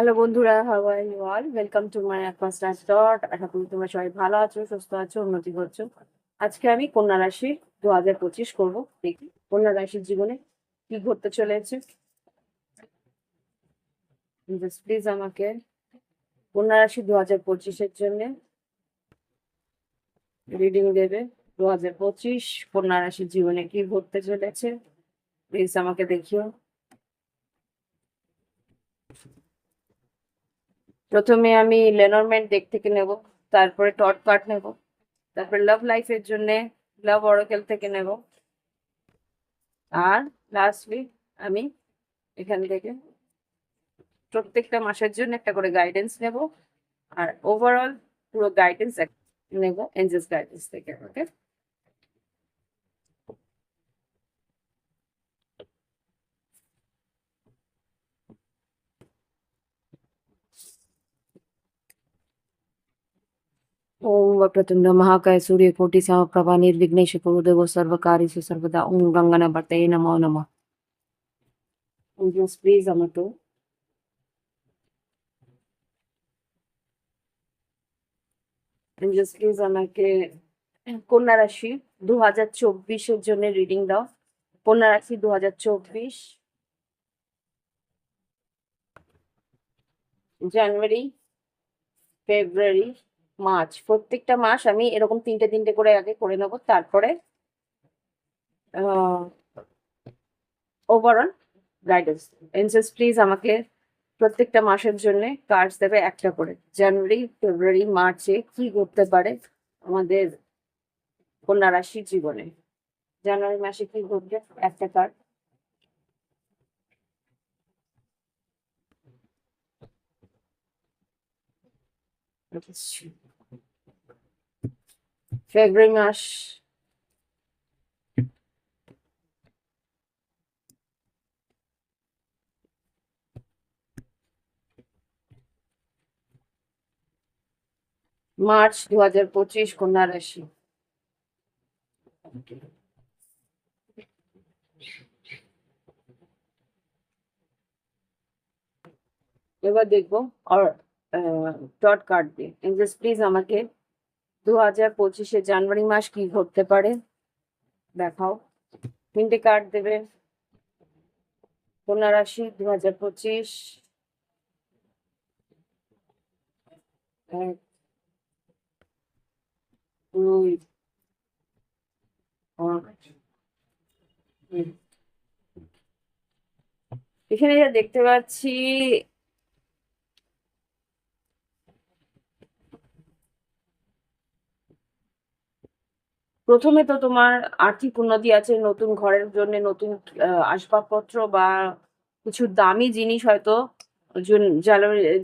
Hello বন্ধুরা, how are you all? Welcome to my advance dot. আশা করি তোমরা সবাই ভালো আছো, সুস্থ আছো, উন্নতি করছো। আজকে আমি কন্যা রাশি 2025 করবো। দেখি কন্যা রাশির জীবনে কি ঘটতে চলেছে। প্লিজ আমাকে কন্যা রাশি 2025-এর জন্য রিডিং দেবে। 2025 কন্যা রাশির জীবনে কি ঘটতে চলেছে প্লিজ আমাকে দেখিও। প্রথমে আমি লেনরম্যান্ট ডেক থেকে নেব, তারপরে টট কার্ড নেব, তারপরে লাভ লাইফের জন্য লাভ অরাকেল থেকে নেব, আর লাস্টলি আমি এখান থেকে প্রত্যেকটা মাসের জন্য একটা করে গাইডেন্স নেব। আর ওভারঅল পুরো গাইডেন্স নেব এঞ্জেলস গাইডেন্স থেকে। ওকে, ओम वक्रतुंड महाकाय सूर्यकोटि समप्रभा निर्विघ्नेश कुरुदेव सर्वकार्येषु सर्वदा। ओम गंगानापतये नमो नमः। এঞ্জেলস প্লিজ আমাকে এঞ্জেলস প্লিজ আমাকে কন্যা রাশি 2024-এর জন্য রিডিং দাও। কন্যা রাশি 2024 জানুয়ারি, ফেব্রুয়ারি, মার্চ, প্রত্যেকটা মাস আমি এরকম তিনটে তিনটে করে আগে করে নেবো, তারপরে ওভারঅল গাইডেন্স। এঞ্জেলস প্লিজ আমাকে প্রত্যেকটা মাসের জন্য কার্ডস দেবে একটা করে। জানুয়ারি, ফেব্রুয়ারি, মার্চে কি করতে পারে আমাদের কন্যা রাশির জীবনে। জানুয়ারি মাসে কি ঘটবে, একটা কার্ড। ফেব্রুয়ারি মাস, মার্চ 2025 কন্যা রাশি। এবার দেখবো আর ডট কার্ড দিয়ে। এঞ্জেলস প্লিজ আমাকে 2025-এ জানুয়ারি মাস কি ঘটতে পারে দেখাও। তিনটে কার্ড দেবে। কন্যা রাশি 2025, এক, দুই, পাঁচ, এখানে যা দেখতে পাচ্ছি প্রথমে তো তোমার আর্থিক উন্নতি আছে, নতুন ঘরের জন্য নতুন আসবাবপত্র বা কিছু দামি জিনিস হয়তো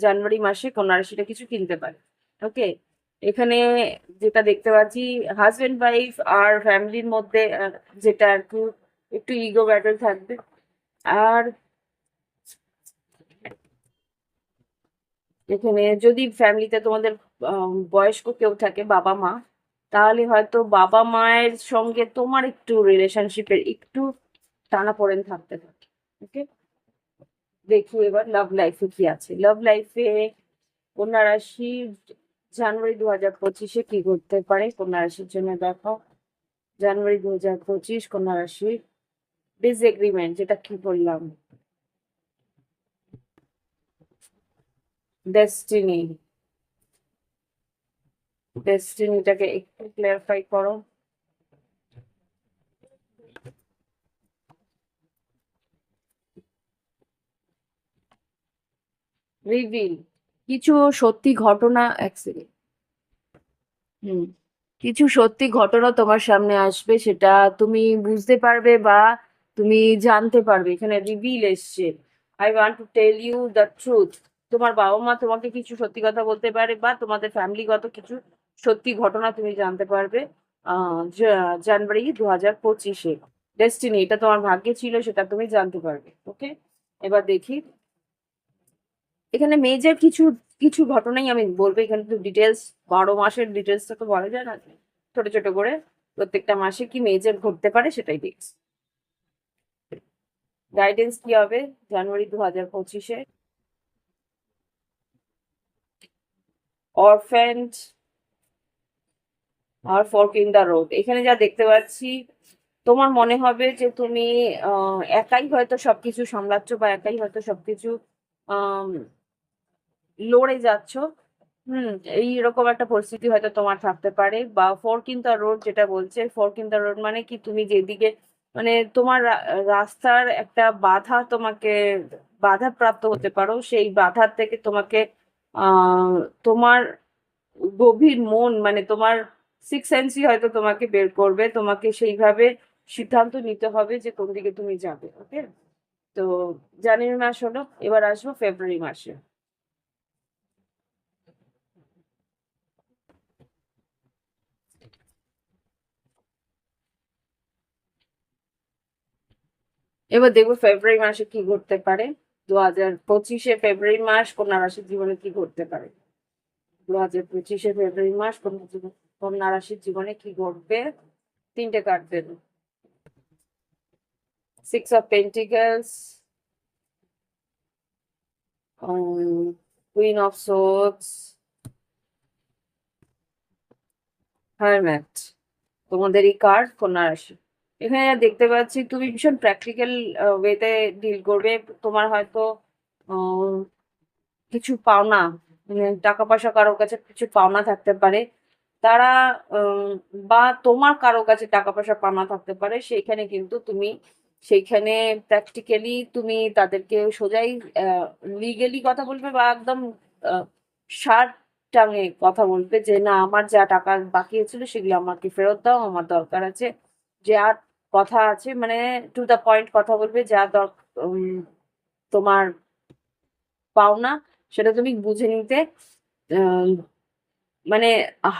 জানুয়ারি মাসে কন্যা রাশিটা কিছু কিনতে পারে। ওকে, এখানে যেটা দেখতে পাচ্ছি হাজবেন্ড ওয়াইফ আর ফ্যামিলির মধ্যে যেটা আর কি একটু ইগো ব্যাটল থাকবে। আর এখানে যদি ফ্যামিলিতে তোমাদের বয়স্ক কেউ থাকে, বাবা মা, তাহলে হয়তো বাবা মায়ের সঙ্গে তোমার একটু রিলেশনশিপের একটু টানাপোড়েন থাকতে থাকে। ওকে, দেখি এবার লাভ লাইফে কি আছে। লাভ লাইফে কন্যা রাশি জানুয়ারি 2025-এ কি করতে পারে কন্যা রাশির জন্য দেখো। জানুয়ারি 2025 কন্যা রাশি ডিসএগ্রিমেন্ট, যেটা কি বললাম, ডেস্টিনি। ডেস্টিনিটাকে একটু ক্লিয়ারিফাই করো। রিভিল, কিছু সত্যি ঘটনা অ্যাক্সিডেন্ট, হুম, কিছু সত্যি ঘটনা তোমার সামনে আসবে, সেটা তুমি বুঝতে পারবে বা তুমি জানতে পারবে। এখানে রিভিল এসছে, I want to tell you the truth. তোমার বাবা মা তোমাকে কিছু সত্যি কথা বলতে পারে বা তোমাদের ফ্যামিলিগত কিছু সত্যি ঘটনা তুমি জানতে পারবে জানুয়ারি 2025-এ। ডেস্টিনি, এটা তোমার ভাগ্যে ছিল, সেটা তুমি জানতে পারবে। ওকে, এবার দেখি এখানে মেজর কিছু কিছু ঘটনাই আমি বলবো। এখানে তো ডিটেলস 12 মাসের ডিটেলসটা তো বলা যায় না, ছোট ছোট করে প্রত্যেকটা মাসে কি মেজর ঘটতে পারে সেটাই দেখছি। গাইডেন্স কি হবে জানুয়ারি 2025-এ। অরফ্যান্ড আর ফর্ক ইন দ্য রোড। এখানে যা দেখতে পাচ্ছি, তোমার মনে হবে যে তুমি একাই হয়তো সবকিছু সামলাচ্ছ বা একাই হয়তো সবকিছু আহ লড়ে যাচ্ছ। হুম, এইরকম একটা পরিস্থিতি হয়তো তোমার থাকতে পারে। বা ফোর্ক ইন দ্য রোড যেটা বলছে, ফোর্ক ইন দ্য রোড মানে কি, তুমি যেদিকে মানে তোমার রাস্তার একটা বাধা, তোমাকে বাধাপ্রাপ্ত হতে পারো, সেই বাধার থেকে তোমাকে আহ তোমার গভীর মন মানে তোমার সিক্স সেন্সই হয়তো তোমাকে বের করবে, তোমাকে সেইভাবে সিদ্ধান্ত নিতে হবে যে কোন দিকে তুমি যাবে। ওকে, তো জানুয়ারি মাস হলো, এবার আসবো ফেব্রুয়ারি মাসে। এবার দেখবো ফেব্রুয়ারি মাসে কি ঘটতে পারে। 2025-এ ফেব্রুয়ারি মাস কন্যা রাশির জীবনে কি ঘটতে পারে। 2025-এ ফেব্রুয়ারি মাস কন্যা রাশির জীবনে কি ঘটবে। তিনটে কার্ড দেন। Six of pentacles, queen of swords, hermit. তোমাদের এই কার্ড কন্যা রাশি। এখানে দেখতে পাচ্ছি তুমি ভীষণ প্র্যাকটিক্যাল ওয়েতে ডিল করবে। তোমার হয়তো আহ, কিছু পাওনা, মানে টাকা পয়সা কারোর কাছে কিছু পাওনা থাকতে পারে। তারা উম, বা তোমার কারো কাছে টাকা পয়সা পাওনা থাকতে পারে, সেইখানে কিন্তু তুমি সেইখানে প্র্যাকটিক্যালি তুমি তাদেরকে সোজাই লিগেলি কথা বলবে বা একদম শার্ট টাঙে কথা বলবে যে না, আমার যা টাকা বাকি ছিল সেগুলো আমাকে ফেরত দাও, আমার দরকার আছে। যে আর কথা আছে মানে টু দা পয়েন্ট কথা বলবে, যা তোমার পাওনা সেটা তুমি বুঝে নিতে আহ, মানে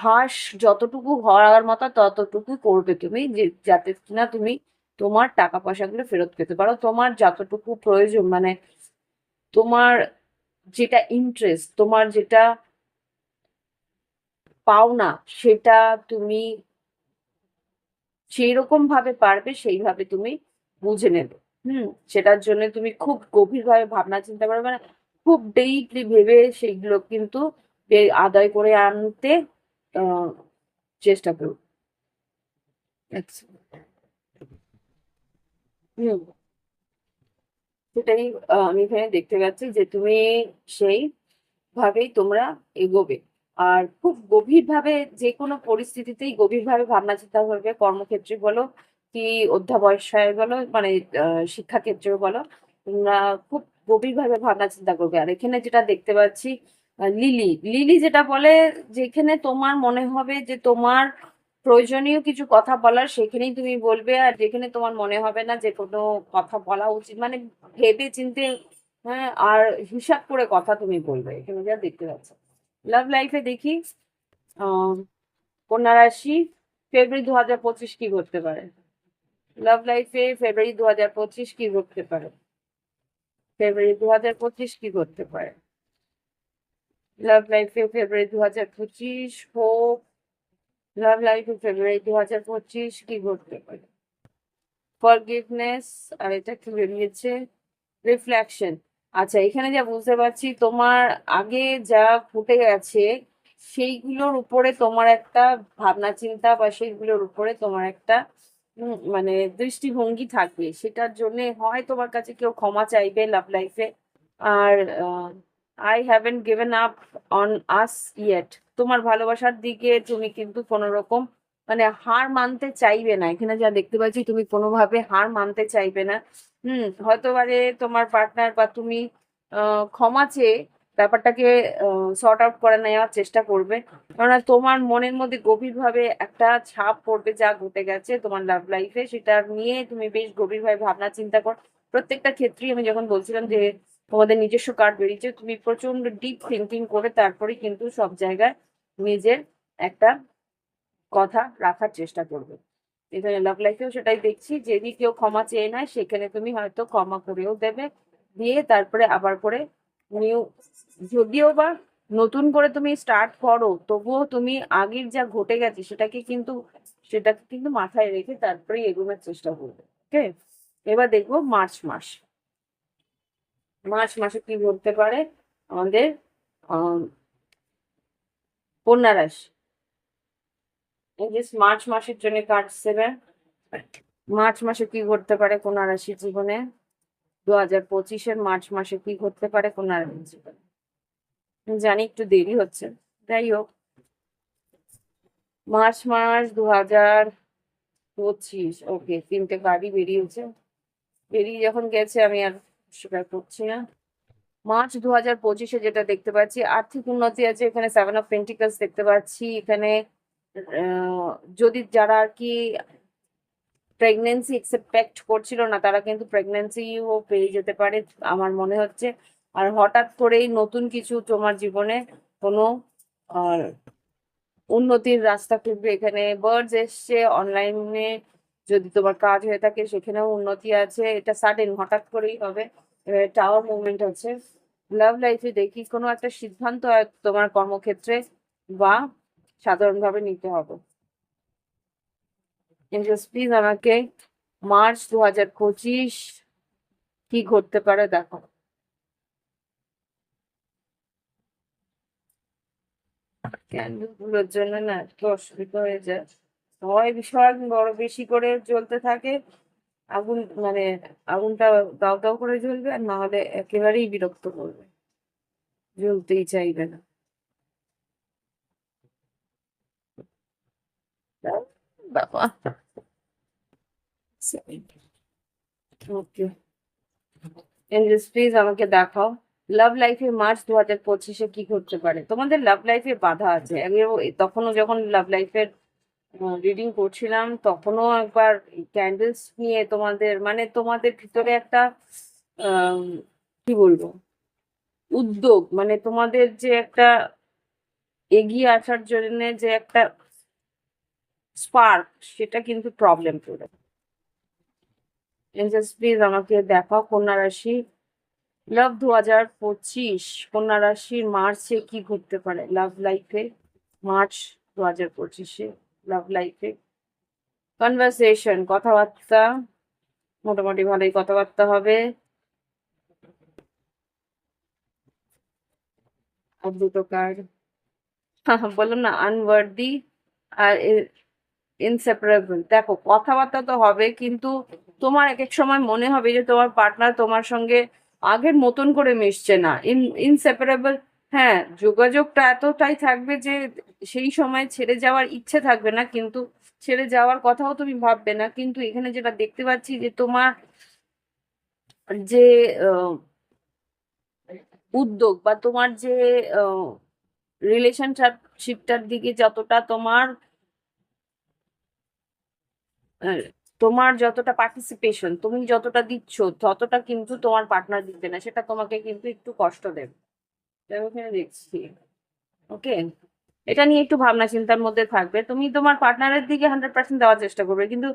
হার্শ যতটুকু হওয়ার মতো ততটুকু করবে তুমি, যে যাতে না তুমি তোমার টাকা পয়সাগুলো ফেরত পেতে পারো। তোমার যতটুকু প্রয়োজন মানে তোমার যেটা ইন্টারেস্ট, তোমার যেটা পাওনা, সেটা তুমি সেই রকম ভাবে পারবে সেইভাবে তুমি বুঝে নেবে। হুম, সেটার জন্য তুমি খুব গভীরভাবে ভাবনা চিন্তা করবে, মানে খুব ডিপলি ভেবে সেইগুলো কিন্তু আদায় করে আনতে আহ, চেষ্টা করবে। আচ্ছা। হুম, সেটাই আমি এখানে দেখতে পাচ্ছি যে তুমি সেই ভাবেই তোমরা এগোবে। আর খুব গভীরভাবে যে কোনো পরিস্থিতিতেই গভীরভাবে ভাবনা চিন্তা করবে, কর্মক্ষেত্রে বলো কি অধ্যাবসায় বলো, মানে শিক্ষাক্ষেত্রে বলো, তোমরা খুব গভীরভাবে ভাবনা চিন্তা করবে। আর এখানে যেটা দেখতে পাচ্ছি, লিলি লিলি যেটা বলে, যেখানে তোমার মনে হবে যে তোমার প্রয়োজনীয় কিছু কথা বলার সেখানেই তুমি বলবে, আর যেখানে তোমার মনে হবে না যে কোনো কথা বলা উচিত, মানে ভেবে চিন্তে, হ্যাঁ, আর হিসাব করে কথা তুমি বলবে, এখানে যা দেখতে পাচ্ছ। লাভ লাইফে দেখি আহ কন্যা রাশি ফেব্রুয়ারি 2025 কি ঘটতে পারে। লাভ লাইফে ফেব্রুয়ারি 2025 কি ঘটতে পারে। ফেব্রুয়ারি 2025 কি ঘটতে পারে। লাভ লাইফে ফেব্রুয়ারি 2025 হোপ। লাভ লাইফে ফেব্রুয়ারি 2025 কি ঘটতে পারে। ফরগিভনেস, আর এটা কি বেরিয়েছে, রিফ্লেকশন। আচ্ছা, এখানে যা বুঝতে পারছি তোমার আগে যা ঘটে গেছে সেইগুলোর উপরে তোমার একটা ভাবনা চিন্তা বা সেইগুলোর উপরে তোমার একটা মানে দৃষ্টিভঙ্গি থাকবে। সেটার জন্য হয় তোমার কাছে কেউ ক্ষমা চাইবে লাভ লাইফে। আর I haven't given up on us yet, তোমার ভালোবাসার দিকে তুমি কিন্তু কোনো রকম মানে হার মানতে চাইবে না। এখানে যা দেখতে পাচ্ছি তুমি কোনোভাবে হার মানতে চাইবে না। হয়তো পারে তোমার পার্টনার বা তুমি ক্ষমা চেয়ে ব্যাপারটাকে সর্ট আউট করে নেওয়ার চেষ্টা করবে। কেননা তোমার মনের মধ্যে গভীরভাবে একটা ছাপ পড়বে যা ঘটে গেছে তোমার লাভ লাইফে, সেটা নিয়ে তুমি বেশ গভীরভাবে ভাবনা চিন্তা কর। প্রত্যেকটা ক্ষেত্রেই আমি যখন বলছিলাম যে তোমাদের নিজস্ব কার্ড বেরিয়েছে, তুমি প্রচন্ড ডিপ থিঙ্কিং করে তারপরে কিন্তু সব জায়গায় নিজের একটা কথা রাখার চেষ্টা করবে। এখানে লাভ লাইফেও সেটাই দেখছি, যদি কেউ ক্ষমা চেয়ে নেয় সেখানে তুমি হয়তো ক্ষমা করেও দেবে, দিয়ে তারপরে আবার করে নিউ, যদিও বা নতুন করে তুমি স্টার্ট করো তবুও তুমি আগের যা ঘটে গেছে সেটাকে কিন্তু মাথায় রেখে তারপরে এগোনোর চেষ্টা করবে। ওকে, এবার দেখবো মার্চ মাস। মার্চ মাসে কি ঘটতে পারে আমাদের কন্যা রাশি, এই যে মার্চ মাসের জন্য কার্ড সেভেন। মার্চ মাসে কি ঘটতে পারে কন্যা রাশির জীবনে? 2025-এর মার্চ মাসে কি ঘটতে পারে কন্যা রাশির জীবনে? জানি একটু দেরি হচ্ছে, যাই হোক। মার্চ মাস 2025, ওকে, 3টে কার্ডই বেরিয়েছে। বেরিয়ে যখন গেছে আমি আর স্বীকার করছি না। মার্চ 2025-এ যেটা দেখতে পাচ্ছি, আর্থিক উন্নতি আছে। এখানে 7 অফ পেন্টিকলস দেখতে পাচ্ছি। এখানে যদি যারা আর কি প্রেগনেন্সি এক্সপেক্ট করছিল না, তারা কিন্তু প্রেগনেন্সিও পেয়ে যেতে পারে আমার মনে হচ্ছে। আর হঠাৎ করেই নতুন কিছু তোমার জীবনে কোনো আর উন্নতির রাস্তা খুলবে। এখানে বার্ডস এসছে অনলাইনে, যদি তোমার কাজ হয়ে থাকে সেখানেও উন্নতি আছে। এটা সাডেন, হঠাৎ করেই হবে। টাওয়ার মুভমেন্ট আছে। লাভ লাইফে দেখি কোনো একটা সিদ্ধান্ত তোমার কর্মক্ষেত্রে বা সাধারণভাবে নিতে হবে। এঞ্জেলস প্লিজ আমাকে মার্চ 2025 কি ঘটতে পারে দেখো। ক্যান্ডেল গুলোর জন্য না একটু অসুবিধা হয়ে যায়, হয় ভীষণ বড় বেশি করে জ্বলতে থাকে আগুন, মানে আগুনটা দাও দাও করে জ্বলবে, আর না হলে একেবারেই বিরক্ত করবে, জ্বলতেই চাইবে না। বাবা, ওকে, এঞ্জেলস প্লিজ আমাকে দেখাও লাভ লাইফে মার্চ 2025-এ কি ঘটতে পারে। তোমাদের লাভ লাইফে বাধা আছে। আমি তখনও যখন লাভ লাইফের রিডিং করছিলাম, তখনও একবার ক্যান্ডেলস নিয়ে তোমাদের, মানে তোমাদের ভিতরে একটা আম, কি বলবো, উদ্যোগ, মানে তোমাদের যে একটা এগিয়ে আসার জন্য যে একটা স্পার্ক, সেটা কিন্তু প্রবলেম করে। এঞ্জেলস প্লিজ আমাকে দেখাও কন্যা রাশি লাভ 2025, কন্যা রাশির মার্চে কি ঘটতে পারে লাভ লাইফে। মার্চ 2025-এ লাভ লাইফে কনভারসেশন, কথাবার্তা, মোটামুটি ভালোই কথাবার্তা হবে। আর দুটো কার্ড বললাম না, আনওয়ার্দি আর ইনসেপারেবল। দেখো কথাবার্তা তো হবে, কিন্তু তোমার এক এক সময় মনে হবে যে তোমার পার্টনার তোমার সঙ্গে আগের মতন করে মিশছে না। ইনসেপারেবল, হ্যাঁ, যোগাযোগটা এতটাই থাকবে যে সেই সময় ছেড়ে যাওয়ার ইচ্ছে থাকবে না, কিন্তু ছেড়ে যাওয়ার কথাও তুমি ভাববে না। কিন্তু এখানে যেটা দেখতে পাচ্ছি যে তোমার যে উদ্যোগ বা তোমার যে রিলেশনশিপটার দিকে যতটা তোমার আহ, তোমার যতটা পার্টিসিপেশন, তুমি যতটা দিচ্ছ ততটা কিন্তু তোমার পার্টনার দিবে না, সেটা তোমাকে কিন্তু একটু কষ্ট দেবে। এটা আমি ওখানে দেখছি, ওকে। এটা নিয়ে একটু ভাবনা চিন্তার মধ্যে থাকবে। তুমি তোমার পার্টনারের দিকে 100% দেওয়ার চেষ্টা করবে, কিন্তু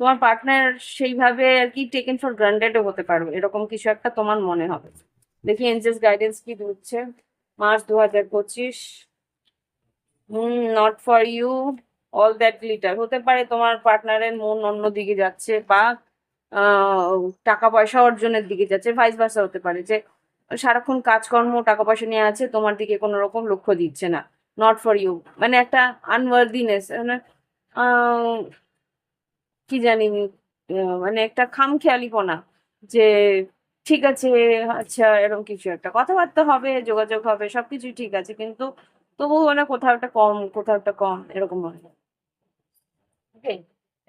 তোমার পার্টনার সেইভাবে আর কি টেকেন ফর গ্রান্টেডও হতে পারবে, এরকম কিছু একটা তোমার মনে হবে। দেখি এনজেস গাইডেন্স কি দিচ্ছে March 2025। Not for you all that glitter. হতে পারে তোমার পার্টনারের মন অন্যদিকে যাচ্ছে, বা টাকা পয়সা অর্জনের দিকে যাচ্ছে, ভাইস ভার্সা হতে পারে যে সারাক্ষণ কাজকর্ম টাকা পয়সা নিয়ে আছে, তোমার দিকে কোনো রকম লক্ষ্য দিচ্ছে না। নট ফর ইউ, মানে একটা আনওয়ার্দিনেস, মানে আহ, কি জানি, মানে একটা খামখেয়ালিপনা, যে ঠিক আছে, আচ্ছা, এরকম কিছু একটা কথাবার্তা হবে, যোগাযোগ হবে, সবকিছুই ঠিক আছে, কিন্তু তবুও মানে কোথাও একটা কম, কোথাও একটা কম, এরকম মনে হয়। ওকে,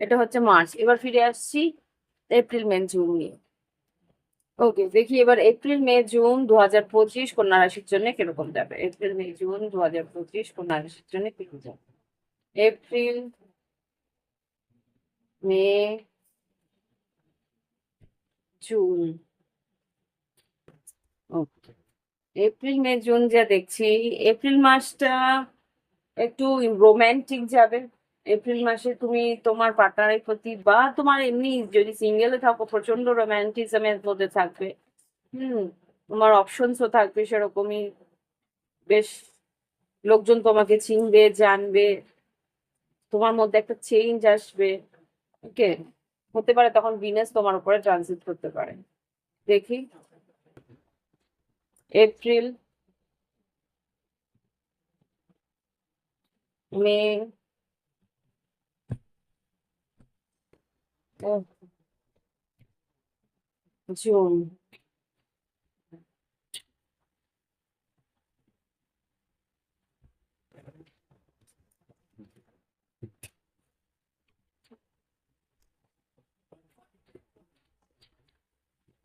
এটা হচ্ছে মার্চ। এবার ফিরে আসছি এপ্রিল মে জুন নিয়ে। ওকে, দেখি এবার এপ্রিল মে জুন 2025 কন্যা রাশির জন্য কিরকম যাবে। এপ্রিল মে জুন 2025 কন্যা রাশির জন্য কিরকম যাবে। এপ্রিল মে জুন, ওকে, এপ্রিল মে জুন যা দেখছি, এপ্রিল মাসটা একটু রোমান্টিক যাবে। এপ্রিল মাসে তুমি তোমার পার্টনারের প্রতি, বা তোমার এমনি যদি সিঙ্গেলে থাকো, প্রচন্ড রোম্যান্টিজমের মধ্যে থাকবে। হুম, তোমার অপশনসও থাকবে সেরকমই, বেশ লোকজন তোমাকে চিনবে, জানবে, তোমার মধ্যে একটা চেঞ্জ আসবে। ওকে, হতে পারে তখন ভিনাস তোমার উপরে ট্রানজিট করতে পারে। দেখি এপ্রিল মে, জুন,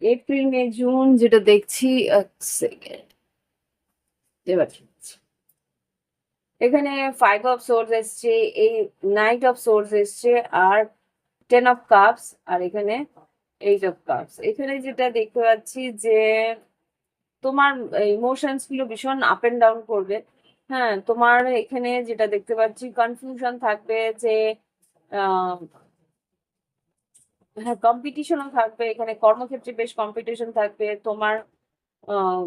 এপ্রিল, মে, জুন যেটা দেখছি, এক সেকেন্ড, এবার ঠিক আছে। এখানে 5 অফ সোর্স এসছে, এই নাইট অফ সোর্স এসছে, আর 10 অফ কাপস, আর এখানে 8 অফ কাপস। এখানে যেটা দেখতে পাচ্ছি যে তোমার ইমোশনস গুলো ভীষণ আপ এন্ড ডাউন করবে। হ্যাঁ, তোমার এখানে যেটা দেখতে পাচ্ছি কনফিউশন থাকবে যে আহ, হ্যাঁ, কম্পিটিশনও থাকবে এখানে, কর্মক্ষেত্রে বেশ কম্পিটিশন থাকবে। তোমার আহ,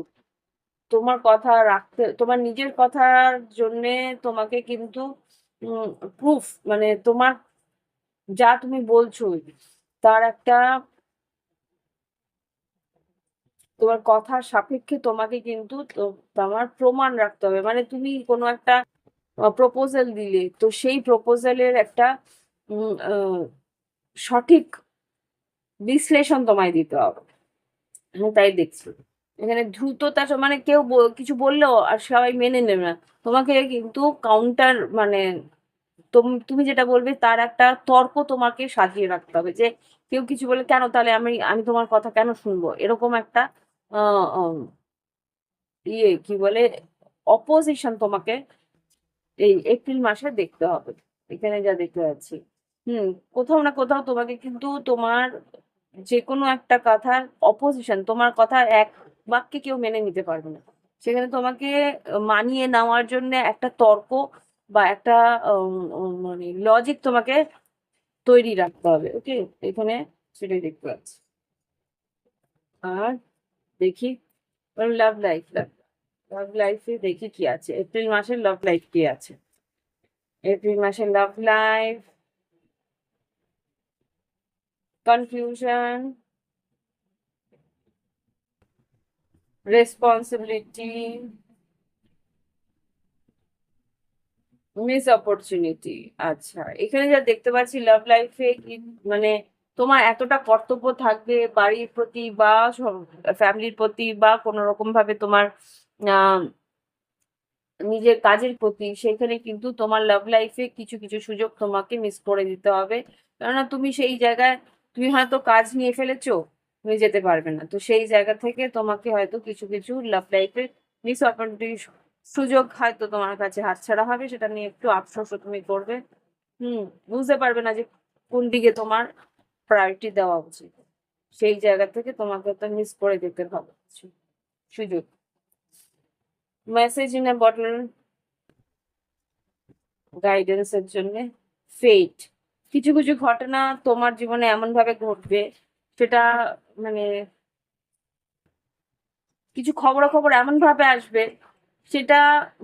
তোমার কথা রাখতে, তোমার নিজের কথার জন্যে তোমাকে কিন্তু প্রুফ, মানে তোমার যা তুমি বলছো তার একটা, তোমার কথার সাপেক্ষে তোমাকে কিন্তু তোমার প্রমাণ রাখতে হবে। মানে তুমি কোনো একটা প্রপোজাল দিলে, তো সেই প্রপোজালের একটা উম, আহ, সঠিক বিশ্লেষণ তোমায় দিতে হবে। আমি তাই দেখছি এখানে দ্রুততা, মানে কেউ কিছু বললেও আর সবাই মেনে নেবে না, তোমাকে কিন্তু কাউন্টার, মানে তুমি যেটা বলবে তার একটা তর্ক তোমাকে সাজিয়ে রাখতে হবে, যে কেউ কিছু বলে কেন, তাহলে আমি আমি তোমার কথা কেন শুনবো, এরকম একটা আহ আহ, কি বলে, অপোজিশন তোমাকে এই এপ্রিল মাসে দেখতে হবে। এখানে যা দেখতে পাচ্ছি, হুম, কোথাও না কোথাও তোমাকে কিন্তু তোমার যে কোনো একটা কথার অপোজিশন, তোমার কথা এক বাক্যে কেউ মেনে নিতে পারবে না। সেখানে তোমাকে মানিয়ে নেওয়ার জন্য একটা তর্ক বা একটা মানে লজিক তোমাকে তৈরি রাখতে হবে। ওকে, এখানে সেটাই দেখতে পাচ্ছি। আর দেখি লাভ লাইফ, লাভ লাইফে দেখি কি আছে, এপ্রিল মাসের লাভ লাইফ কি আছে। এপ্রিল মাসের love life, confusion, responsibility, miss opportunity. আচ্ছা, এখানে যা দেখতে পাচ্ছি লাভ লাইফে কি, মানে তোমার এতটা কর্তব্য থাকবে বাড়ির প্রতি বা ফ্যামিলির প্রতি, বা কোনো রকম ভাবে তোমার আহ নিজের কাজের প্রতি, সেখানে কিন্তু তোমার লাভ লাইফে কিছু কিছু সুযোগ তোমাকে মিস করে দিতে হবে। কেননা তুমি সেই জায়গায়, তুমি হয়তো কাজ নিয়ে ফেলেছো, তুমি যেতে পারবে না, তো সেই জায়গা থেকে তোমাকে হয়তো কিছু কিছু লাভ লাইফে মিস অপরচুনিটি, সুযোগ হয়তো তোমার কাছে হাতছাড়া হবে, সেটা নিয়ে একটু আফসোসও তুমি করবে। হুম, বুঝতে পারবে না যে কোন দিকে তোমার প্রায়োরিটি দেওয়া উচিত, সেই জায়গা থেকে তোমাকে তো মিস করে দিতে হবে কিছু সুযোগ। মেসেজ ইন এ বটল, গাইডেন্সের জন্য, ফেট, কিছু কিছু ঘটনা তোমার জীবনে এমন ভাবে ঘটবে, সেটা মানে কিছু খবরাখবর এমন ভাবে আসবে, সেটা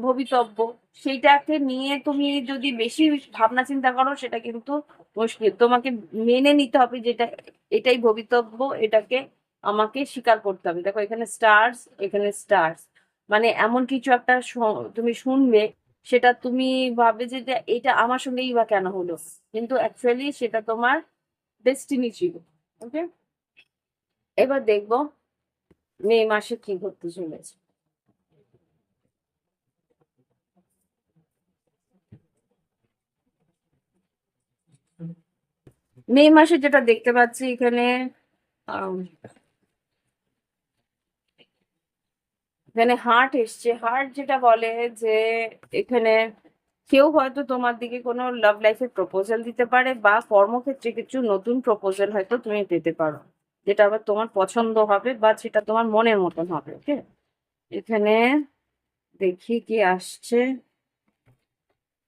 ভবিতব্য, সেইটাকে নিয়ে তুমি যদি বেশি ভাবনা চিন্তা করো সেটা কিন্তু মুশকিল। তোমাকে মেনে নিতে হবে যেটা, এটাই ভবিতব্য, এটাকে আমাকে স্বীকার করতে হবে। দেখো এখানে স্টার্স, এখানে স্টার্স, মানে এমন কিছু একটা তুমি শুনবে, সেটা তুমি ভাববে যে এটা আমার সঙ্গেই বা কেন হলো, কিন্তু অ্যাকচুয়ালি সেটা তোমার ডেস্টিনি ছিল। ওকে, এবার দেখবো মে মাসে কি ঘটতে চলেছে। মে মাসে যেটা দেখতে পাচ্ছি এখানে, আম, এখানে হার্ট এসছে। হার্ট যেটা বলে যে এখানে কেউ হয়তো তোমার দিকে কোনো লাভ লাইফের প্রপোজাল দিতে পারে, বা কর্মক্ষেত্রে কিছু নতুন প্রপোজাল হয়তো তুমি পেতে পারো, যেটা আবার তোমার পছন্দ হবে বা সেটা তোমার মনের মতন হবে। ওকে, এখানে দেখি কি আসছে।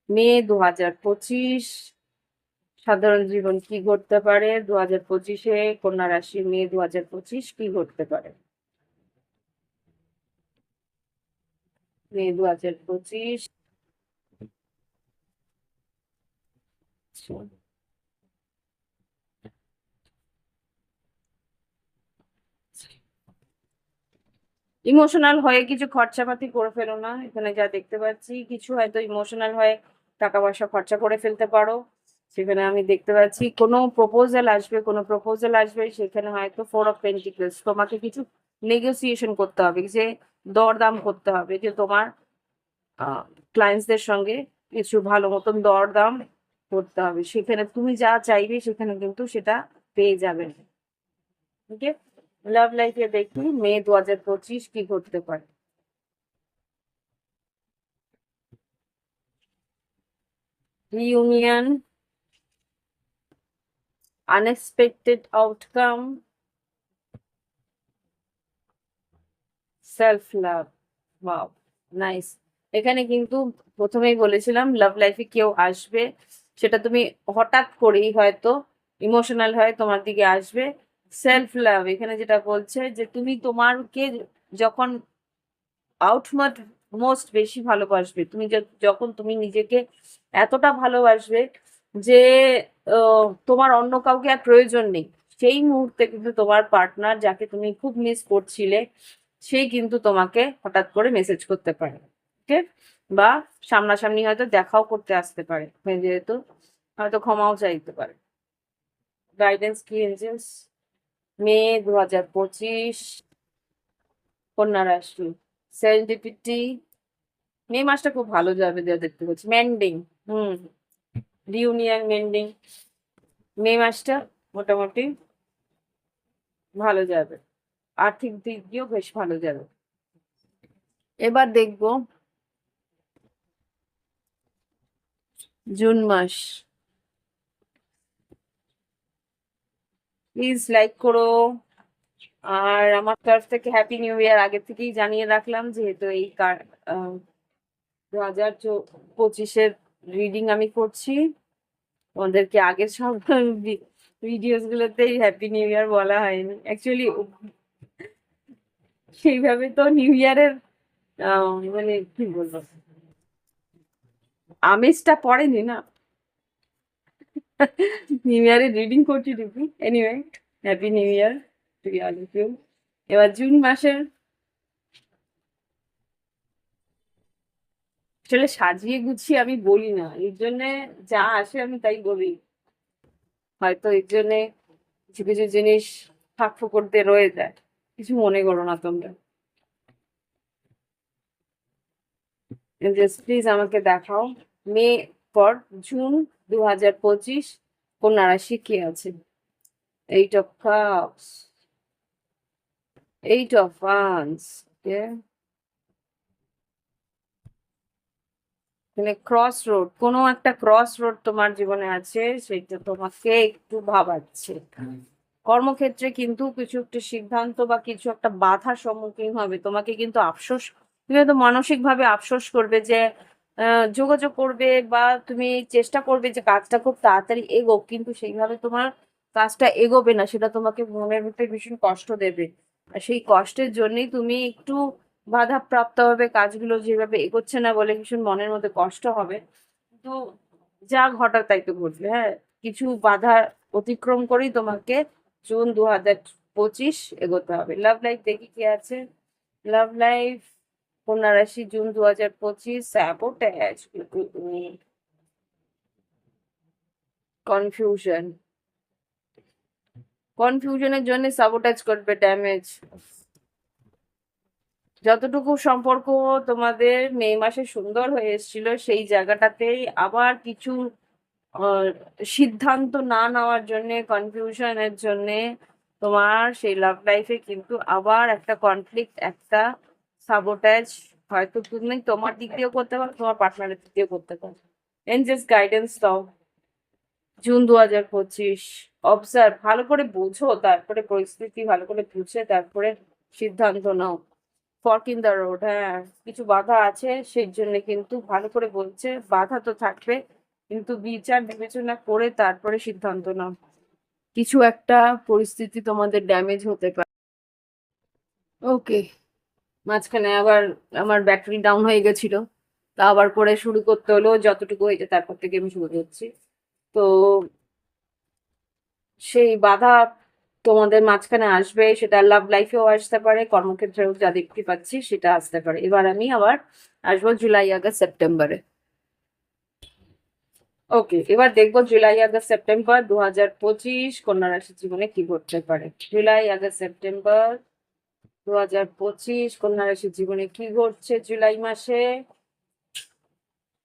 মে 2025, সাধারণ জীবন কি ঘটতে পারে 2025-এ, কন্যা রাশি মে 2025 কি ঘটতে পারে। মে 2025, ইমোশনাল হয়ে কিছু খরচাপাতি করে ফেলো না। এখানে যা দেখতে পাচ্ছি কিছু হয়তো ইমোশনাল হয়ে টাকা পয়সা খরচা করে ফেলতে পারো। সেখানে আমি দেখতে পাচ্ছি কোনো প্রপোজাল আসবে, সেখানে হয়তো 4 of Pentacles, তোমাকে কিছু নেগোসিয়েশন করতে হবে, যে দরদাম করতে হবে, যে তোমার ক্লায়েন্টসদের সঙ্গে কিছু ভালো মতন দরদাম করতে হবে, সেখানে তুমি যা চাইবে সেখানে কিন্তু সেটা পেয়ে যাবে। ওকে, লাভ লাইফে দেখি মে 2025 কি ঘটতে পারে। Reunion, unexpected outcome, self love. Wow, nice. এখানে কিন্তু প্রথমেই বলেছিলাম লাভ লাইফে কেউ আসবে, সেটা তুমি হঠাৎ করেই হয়তো ইমোশনাল হয়ে তোমার দিকে আসবে। সেলফ লাভ এখানে যেটা বলছে যে তুমি তোমারকে যখন আউটমাট মোস্ট বেশি ভালোবাসবে, তুমি যখন তুমি নিজেকে এতটা ভালোবাসবে যে তোমার অন্য কাউকে আর প্রয়োজন নেই, সেই মুহূর্তে কিন্তু তোমার পার্টনার, যাকে তুমি খুব মিস করছিলে, সেই কিন্তু তোমাকে হঠাৎ করে মেসেজ করতে পারে। ওকে, বা সামনাসামনি হয়তো দেখাও করতে আসতে পারে, যেহেতু হয়তো ক্ষমাও চাইতে পারে। গাইডেন্স কি এঞ্জেলস, মে 2025, কন্যা রাশি, সেরেন্ডিপিটি। মে মাসটা খুব ভালো যাবে যা দেখতে পাচ্ছি। মেন্ডিং, হুম, রিউনিয়ন, মেন্ডিং, মে মাসটা মোটামুটি ভালো যাবে, আর্থিক দিক দিয়েও বেশ ভালো যাবে। এবার দেখবো জুন মাস। প্লিজ লাইক করো, আর আমার তরফ থেকে হ্যাপি নিউ ইয়ার আগে থেকেই জানিয়ে রাখলাম, যেহেতু এই 2025-এর রিডিং আমি করছি। ওদেরকে আগের সব ভিডিওস গুলোতেই হ্যাপি নিউ ইয়ার বলা হয়নি অ্যাকচুয়ালি, সেইভাবে তো নিউ ইয়ারের মানে কি বলবো, আমেজটা পড়েনি না। নিউ ইয়ারের রিডিং করছি ঠিকই, anyway happy new year to all of you. এবার জুন মাসের, আসলে সাজিয়ে গুছিয়ে আমি বলি না, এর জন্য যা আসে আমি তাই বলি, হয়তো এর জন্যে কিছু কিছু জিনিস ফাঁক ফোকরতে রয়ে যায়, কিছু মনে করো না তোমরা। জাস্ট প্লিজ আমাকে দেখাও মে পর জুন 2025 কন্যা রাশি কে আছে। 8 of Cups, 8 of Wands, ওকে, মানে ক্রস রোড, কোনো একটা ক্রস রোড তোমার জীবনে আছে, সেটা তোমাকে একটু ভাবাচ্ছে। কর্মক্ষেত্রে কিন্তু কিছু একটা সিদ্ধান্ত বা কিছু একটা বাধার সম্মুখীন হবে, তোমাকে কিন্তু আফসোস, তুমি হয়তো মানসিক ভাবে আফসোস করবে, যে যোগাযোগ করবে বা তুমি চেষ্টা করবে যে কাজটা খুব তাড়াতাড়ি এগোক, কিন্তু সেইভাবে তোমার কাজটা এগোবে না, সেটা তোমাকে মনের ভিতরে ভীষণ কষ্ট দেবে। আর সেই কষ্টের জন্যই তুমি একটু বাধাপ্রাপ্ত হবে, কাজগুলো যেভাবে এগোচ্ছে না বলে ভীষণ মনের মধ্যে কষ্ট হবে। কিন্তু যা ঘটার তাই তো ঘটবে, হ্যাঁ, কিছু বাধা অতিক্রম করেই তোমাকে জুন 2025 এগোতে হবে। লাভ লাইফ দেখি কি আছে। লাভ লাইফ, কন্যা রাশি, জুন 2025, স্যাবোটেজ, কনফিউশন, কনফিউশনের জন্য সাবোটাজ করবে, ড্যামেজ। যতটুকু সম্পর্ক তোমাদের মে মাসে সুন্দর হয়ে এসেছিল, সেই জায়গাটাতেই আবার কিছু সিদ্ধান্ত না নেওয়ার জন্য, কনফিউশনের জন্য তোমার সেই লাভ লাইফে কিন্তু আবার একটা কনফ্লিক্ট, একটা সাবোটাজ, হয়তো তুমি তোমার দিক দিয়েও করতে পারো, তোমার পার্টনারের দিক দিয়েও করতে পারো। এঞ্জেলস গাইডেন্স দাও জুন 2025। অবজার্ভ, ভালো করে বোঝো, তারপরে পরিস্থিতি ভালো করে বুঝে তারপরে সিদ্ধান্ত নাও। ফর্ক ইন দ্য রোড, হ্যাঁ, কিছু বাধা আছে, সেই জন্য কিন্তু ভালো করে বলছে, বাধা তো থাকবে, কিন্তু বিচার বিবেচনা করে তারপরে সিদ্ধান্ত নাও। কিছু একটা পরিস্থিতি তোমাদের ড্যামেজ হতে পারে। ওকে, মাঝখানে আবার আমার ব্যাটারি ডাউন হয়ে গেছিল, তা আবার করে শুরু করতে হলো, যতটুকু হয়েছে তারপর থেকে আমি শুরু করছি। তো সেই বাধা তোমাদের মাঝখানে আসবে, সেটা লাভ লাইফেও আসতে পারে, কর্মক্ষেত্রেও যা দেখতে পাচ্ছি সেটা আসতে পারে। এবার আমি আবার আসবো জুলাই, আগস্ট, সেপ্টেম্বরে। ওকে, এবার দেখবো জুলাই আগস্ট সেপ্টেম্বর 2025 কন্যা রাশির জীবনে কি ঘটতে পারে। জুলাই আগস্ট সেপ্টেম্বর 2025 কন্যা রাশির জীবনে কি ঘটছে জুলাই মাসে,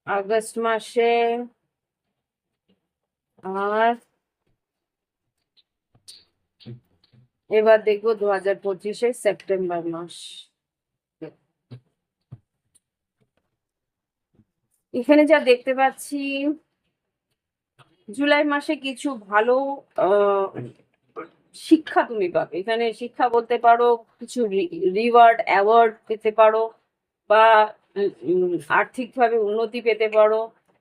আগস্ট মাসে, আর এবার দেখবো 2025 সেপ্টেম্বর মাস। এখানে যা দেখতে পাচ্ছি, জুলাই মাসে কিছু ভালো আহ, শিক্ষা তুমি পাবে। এখানে শিক্ষা বলতে পারো, কিছু রিওয়ার্ড অ্যাওয়ার্ড পেতে পারো, বা আর্থিকভাবে উন্নতি পেতে পারো।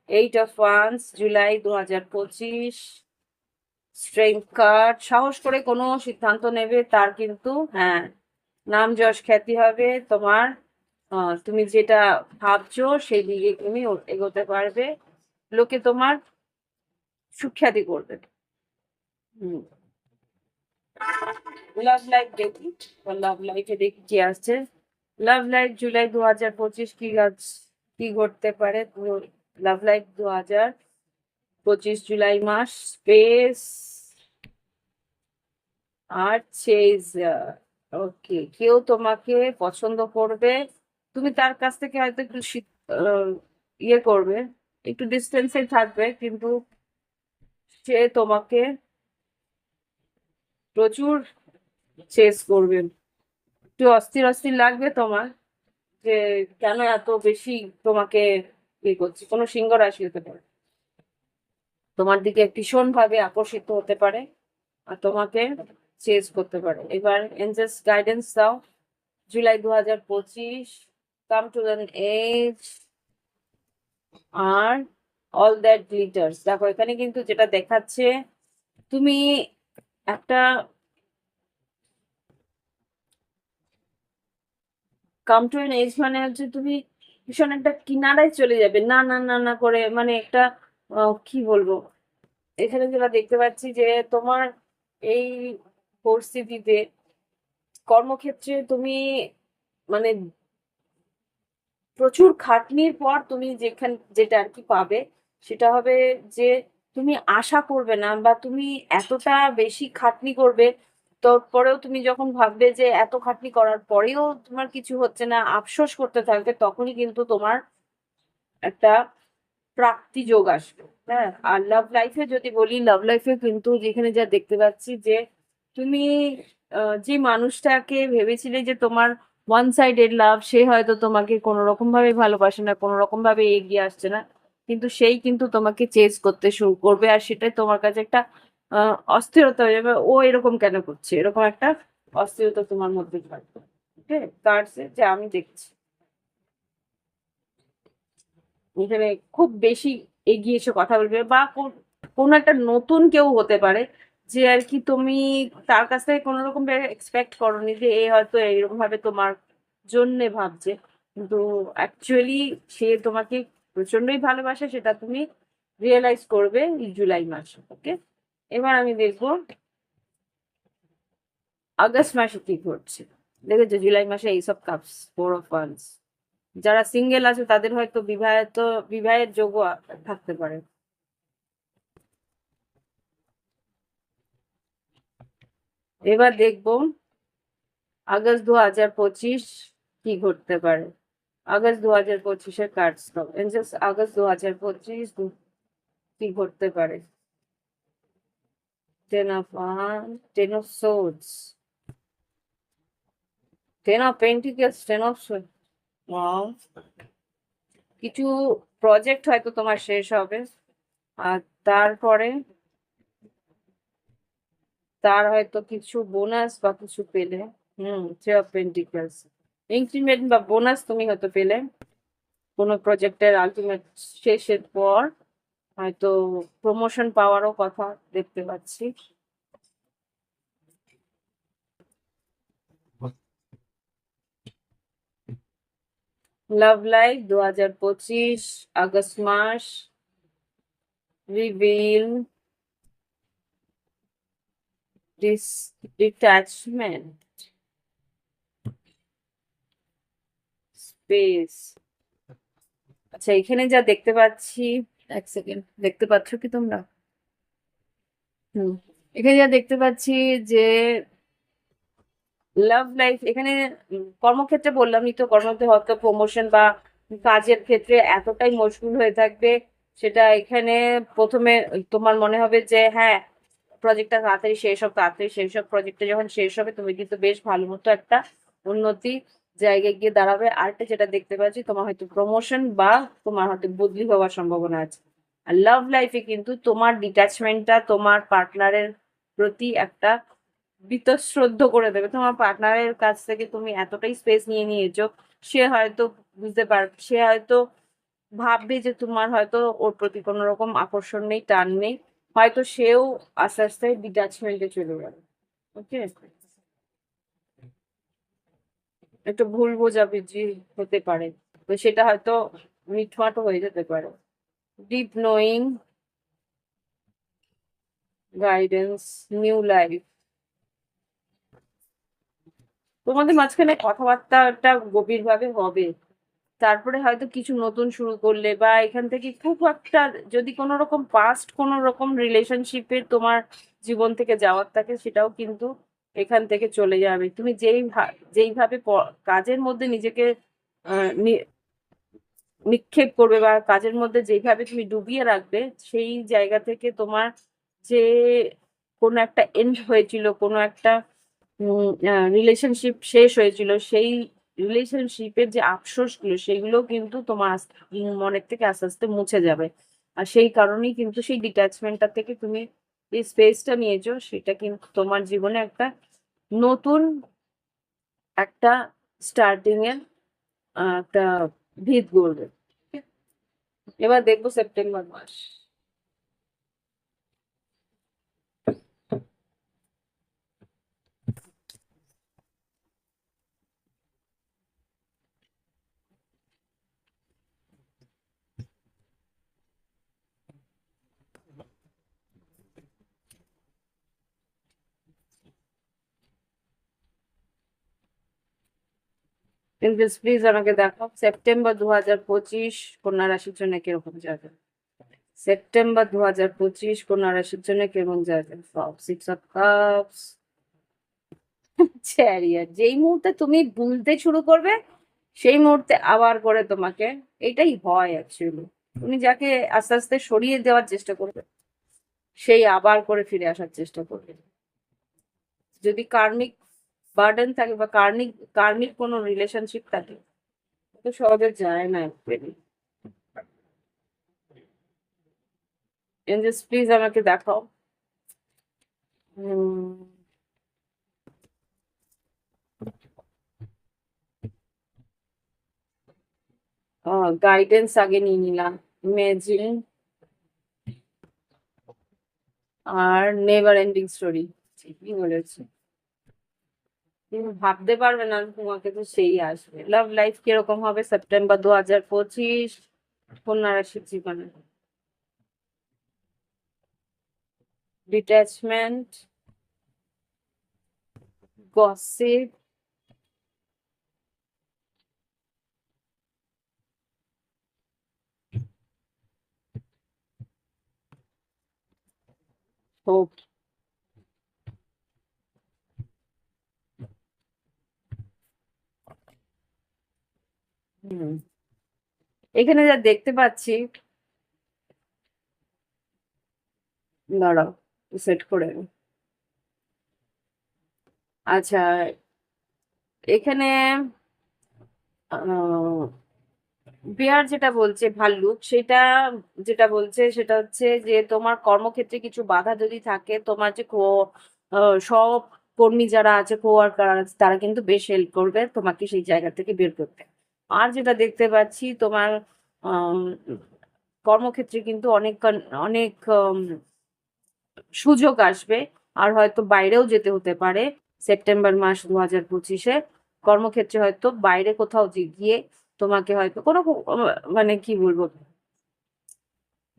8 of wands, July 2025। Strength card, সাহস করে কোনো সিদ্ধান্ত নেবে, তার কিন্তু হ্যাঁ নাম যশ খ্যাতি হবে তোমার। তুমি যেটা ভাবছো সেই দিকে তুমি এগোতে পারবে, লোকে তোমার সুখ্যাতি করবে। হুম, লাভ লাইফ দেখি, লাভ লাইফে দেখি কি আসছে। লাভ লাইফ জুলাই 2025 কি ঘটতে পারে। লাভ লাইফ 2025 জুলাই মাস, স্পেস আর চেজার। ওকে, কেউ তোমাকে পছন্দ করবে, তুমি তার কাছ থেকে হয়তো একটু ইয়ে করবে, একটু ডিস্টেন্সে থাকবে, কিন্তু সে তোমাকে প্রচুর চেস করবে। একটু অস্থির অস্থির লাগবে তোমার, যে কেন এত বেশি তোমাকে ইয়ে করছে। কোনো সিংহ রাশি হতে পারে, তোমার দিকে ভীষণ ভাবে আকর্ষিত হতে পারে আর তোমাকে চেস করতে পারে। এবার এঞ্জেলস গাইডেন্স দাও, July 2025, come to an edge আর অল দ্যাট গ্লিটার্স। দেখো এখানে কিন্তু যেটা দেখাচ্ছে, তুমি একটা কাম টু অ্যান এজ মানে হচ্ছে তুমি ভীষণ একটা কিনারায় চলে যাবে, না না না না করে, মানে একটা কি বলবো, এখানে যেটা দেখতে পাচ্ছি যে তোমার এই পরিস্থিতিতে কর্মক্ষেত্রে তুমি মানে প্রচুর খাটনির পর তুমি যেটা আর কি পাবে, সেটা হবে যে তুমি আশা করবে না, বা তুমি এতটা বেশি খাটনি করবে, তারপরেও তুমি যখন ভাববে যে এত খাটনি করার পরেও তোমার কিছু হচ্ছে না, আফসোস করতে থাকবে, তখনই কিন্তু তোমার একটা প্রাপ্তি যোগ আসবে। হ্যাঁ, আর লাভ লাইফে যদি বলি, লাভ লাইফে কিন্তু যেখানে যা দেখতে পাচ্ছি যে তুমি যে মানুষটাকে ভেবেছিলে যে তোমার ওয়ান সাইডেড লাভ, সে হয়তো তোমাকে কোনো রকম ভাবে ভালোবাসে না, কোনো রকম ভাবে এগিয়ে আসছে না, কিন্তু সেই কিন্তু তোমাকে চেজ করতে শুরু করবে, আর সেটাই তোমার কাছে একটা অস্থিরতা হয়ে যাবে। ও এরকম কেন করছে, এরকম একটা অস্থিরতা তোমার মধ্যে থাকবে। ওকে, কার্ডসে যে আমি দেখছি এখানে খুব বেশি এগিয়ে এসে কথা বলবে, বা কোনো একটা নতুন কেউ হতে পারে, যে আর কি তুমি তার কাছ থেকে কোনো রকম এক্সপেক্ট করোনি যে এ হয়তো এইরকম ভাবে তোমার জন্যে ভাবছে, কিন্তু অ্যাকচুয়ালি সে তোমাকে প্রচন্ডই ভালোবাসে, সেটা তুমি রিয়েলাইজ করবে এই জুলাই মাসে। ওকে, এবার আমি দেখবো আগস্ট মাসে কি ঘটছে। দেখেছো জুলাই মাসে এইসব কাপস, 4 অফ ওয়ান্স। যারা সিঙ্গেল আছে তাদের হয়তো বিবাহের যোগও থাকতে পারে। এবার দেখবো আগস্ট 2025 কি ঘটতে পারে। আগস্ট 2025-এর কার্ডস দাও এঞ্জেলস, আগস্ট 2025 কি ঘটতে পারে। 10 of one, 10 of swords, 10 of pentacles, 10 of wow. কিছু প্রজেক্ট হয়তো তোমার শেষ হবে, আর তারপরে তার হয়তো কিছু বোনাস বা কিছু পেলে। 3 অফ পেন্টিকেলস, ইনক্রিমেন্ট বা বোনাস তুমি হয়তো পেলে কোনো প্রজেক্টের আলটিমেট শেষের পর, হয়তো প্রমোশন পাওয়ারও কথা দেখতে পাচ্ছি। লাভ লাইফ 2025 আগস্ট মাস, রিভিল, ডিট্যাচমেন্ট, স্পেস। আচ্ছা, এখানে যা দেখতে পাচ্ছি, এক সেকেন্ড, দেখতে পাচ্ছ কি তোমরা? হুম। এখানে যা দেখতে পাচ্ছি যে লাভ লাইফ এখানে, কর্মক্ষেত্রে বললামই তো, কর্মক্ষেত্রে হয়তো প্রমোশন বা কাজের ক্ষেত্রে এতটাই মশগুল হয়ে থাকবে, সেটা এখানে প্রথমে তোমার মনে হবে যে হ্যাঁ, প্রজেক্টটা তাড়াতাড়ি শেষ হোক, তাড়াতাড়ি শেষ হোক। প্রজেক্টটা যখন শেষ হবে তুমি কিন্তু বেশ ভালো মতো একটা উন্নতি জায়গায় গিয়ে দাঁড়াবে। আরেকটা যেটা দেখতে পাচ্ছি, তোমার হয়তো প্রমোশন বা তোমার হয়তো বদলি হওয়ার সম্ভাবনা আছে। আর লাভ লাইফে কিন্তু তোমার ডিট্যাচমেন্টটা তোমার পার্টনারের প্রতি একটা বীতশ্রদ্ধ করে দেবে। তোমার পার্টনারের কাছ থেকে তুমি এতটাই স্পেস নিয়ে নিয়েছো, সে হয়তো বুঝতে পারবে, সে হয়তো ভাববে যে তোমার হয়তো ওর প্রতি কোনো রকম আকর্ষণ নেই, টান নেই, হয়তো সেও আস্তে আস্তে ডিটাচমেন্টে চলে যাবে। ওকে, একটু ভুল বোঝাবুঝি হতে পারে, তো সেটা হয়তো মিটমাটও হয়ে যেতে পারে। Deep knowing, guidance, new life, তোমাদের মাঝখানে কথাবার্তাটা গভীরভাবে হবে। তারপরে হয়তো কিছু নতুন শুরু করলে, বা এখান থেকে খুব একটা যদি কোনো রকম পাস্ট কোনো রকম রিলেশনশিপের তোমার জীবন থেকে যাওয়ার থাকে, সেটাও কিন্তু এখান থেকে চলে যাবে। তুমি যেইভাবে কাজের মধ্যে নিজেকে নিক্ষেপ করবে, বা কাজের মধ্যে যেইভাবে তুমি ডুবিয়ে রাখবে, সেই জায়গা থেকে তোমার যে কোনো একটা এন্ড হয়েছিল, কোনো একটা রিলেশনশিপ শেষ হয়েছিল, সেই রিলেশনশিপের যে আফসোসগুলো সেগুলো কিন্তু তোমার মনের থেকে আস্তে আস্তে মুছে যাবে। আর সেই কারণেই কিন্তু সেই ডিট্যাচমেন্টটা থেকে তুমি এই স্পেসটা নিয়েছো, সেটা কিন্তু তোমার জীবনে একটা নতুন একটা স্টার্টিং এর একটা ভিত গড়বে। এবার দেখবো সেপ্টেম্বর মাস। প্লিজ প্লিজ আমাকে দেখো সেপ্টেম্বর 2025 কন্যা রাশির জন্য কিরকম যাবে। সেপ্টেম্বর 2025 কন্যা রাশির জন্য কেমন যাবে। Six of cups, chariot. যেই মুহূর্তে তুমি ভুলতে শুরু করবে, সেই মুহূর্তে আবার করে তোমাকে, এটাই হয় অ্যাকচুয়ালি, তুমি যাকে আস্তে আস্তে সরিয়ে দেওয়ার চেষ্টা করবে, সেই আবার করে ফিরে আসার চেষ্টা করবে। যদি কার্মিক বার্ডেন থাকে বা কার্মিক কার্মিক কোনো রিলেশনশিপ থাকে, তো সহজে যায় না অ্যাকচুয়ালি। এঞ্জেলস প্লিজ আমাকে দেখাও গাইডেন্স আগে নিয়ে নিলাম, ইমেজিন আর নেভার এন্ডিং স্টোরি। ঠিকই বলেছে, তুমি ভাবতে পারবে না তোমাকে তো সেই আসবে। লাভ লাইফ কিরকম হবে সেপ্টেম্বর 2025 কন্যা রাশির জীবনে। Detachment, gossip, hope. হুম, এখানে যা দেখতে পাচ্ছি, দাঁড়াও সেট করে নি। আচ্ছা, এখানে বিহার যেটা বলছে ভাল্লুক, সেটা যেটা বলছে সেটা হচ্ছে যে তোমার কর্মক্ষেত্রে কিছু বাধা যদি থাকে, তোমার যে সব কর্মী যারা আছে, কোয়ার্কার আছে, তারা কিন্তু বেশ হেল্প করবে তোমাকে সেই জায়গা থেকে বের করতে। আর যেটা দেখতে পাচ্ছি, তোমার আম, কর্মক্ষেত্রে কিন্তু অনেক অনেক সুযোগ আসবে, আর হয়তো বাইরেও যেতে হতে পারে সেপ্টেম্বর মাস 2025-এ। কর্মক্ষেত্রে হয়তো বাইরে কোথাও গিয়ে তোমাকে হয়তো কোনো মানে কি বলবো,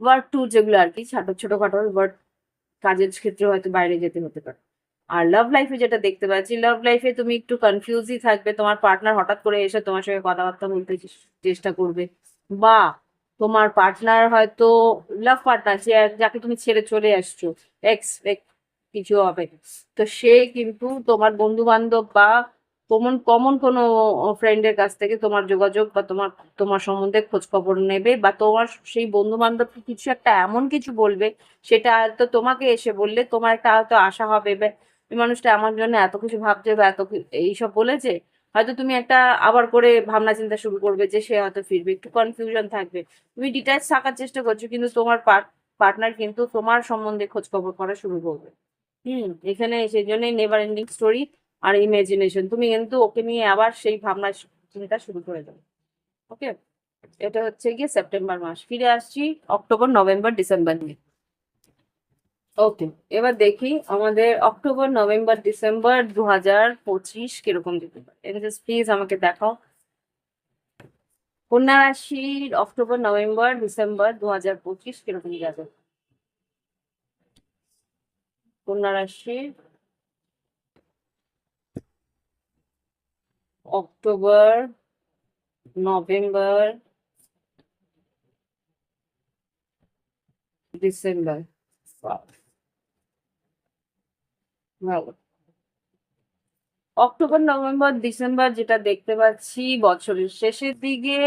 ওয়ার্ক ট্যুর যেগুলো আর কি, ছোটখাটো ওয়ার্ক কাজের ক্ষেত্রে হয়তো বাইরে যেতে হতে পারে। আর লাভ লাইফে যেটা দেখতে পাচ্ছি, লাভ লাইফে তুমি একটু কনফিউজই থাকবে, তোমার পার্টনার হঠাৎ করে এসে তোমার সঙ্গে কথাবার্তা বলতে চেষ্টা করবে, বা তোমার পার্টনার হয়তো লাভ পার্টনার, যে যাকে তুমি ছেড়ে চলে আসছো, এক্স কিছু হবে, তো সে কিন্তু তোমার বন্ধু বান্ধব বা কমন কমন কোনো ফ্রেন্ডের কাছ থেকে তোমার যোগাযোগ বা তোমার তোমার সম্বন্ধে খোঁজ খবর নেবে, বা তোমার সেই বন্ধু বান্ধবকে কিছু একটা এমন কিছু বলবে, সেটা হয়তো তোমাকে এসে বললে তোমার একটা হয়তো আশা হবে, এই মানুষটা আমার জন্য এত কিছু ভাবছে বা এইসব বলেছে, হয়তো তুমি একটা আবার করে ভাবনা চিন্তা শুরু করবে যে সে হয়তো ফিরবে, একটু কনফিউশন থাকবে, তুমি ডিটাচ থাকার চেষ্টা করছো, কিন্তু তোমার পার্টনার কিন্তু তোমার সম্বন্ধে খোঁজ খবর করা শুরু করবে। এখানে সেই জন্যই নেভার এন্ডিং স্টোরি আর ইমাজিনেশন, তুমি কিন্তু ওকে নিয়ে আবার সেই ভাবনা চিন্তা শুরু করে দেবে। ওকে, এটা হচ্ছে গিয়ে সেপ্টেম্বর মাস। ফিরে আসছি অক্টোবর নভেম্বর ডিসেম্বর নিয়ে। ওকে, এবার দেখি আমাদের অক্টোবর নভেম্বর ডিসেম্বর 2025 কিরকম যেতে পারে, এটা জাস্ট প্লিজ আমাকে দেখাও। কন্যা রাশির অক্টোবর নভেম্বর ডিসেম্বর 2025 কিরকম যাবে? কন্যা রাশির অক্টোবর নভেম্বর ডিসেম্বর। Wow, ভালো। অক্টোবর নভেম্বর ডিসেম্বর যেটা দেখতে পাচ্ছি বছরের শেষের দিকে,